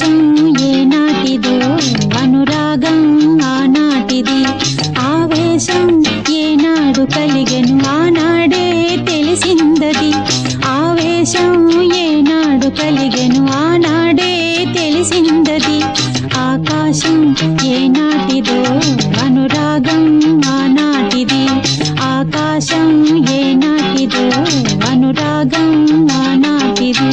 ఆకాశం ఏనాటిదో అనురాగం ఆనాటిది ఆవేశం ఏనాడు కలిగెను ఆనాడే తెలిసిందది ఆవేశం ఏనాడు కలిగెను ఆనాడే తెలిసిందది ఆకాశం ఏనాటిదో అనురాగం ఆనాటిది ఆకాశం ఏనాటిదో అనురాగం ఆనాటిది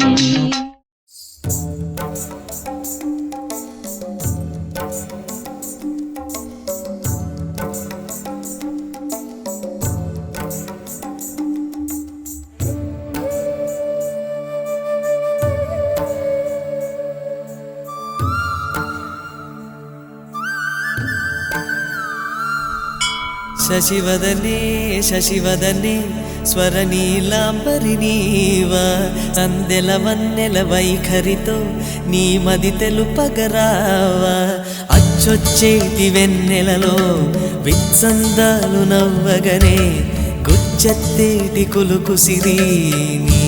శశివదనే శశివదనే స్వరనీలాంబరి నీవా అందెల వన్నెల వైఖరితో నీ మది తెలుపగరావా అచ్చొచ్చేటి వెన్నెలలో విత్సందాలు నవ్వగనే గుచ్చెత్తేటి కులుకుసిరి నీ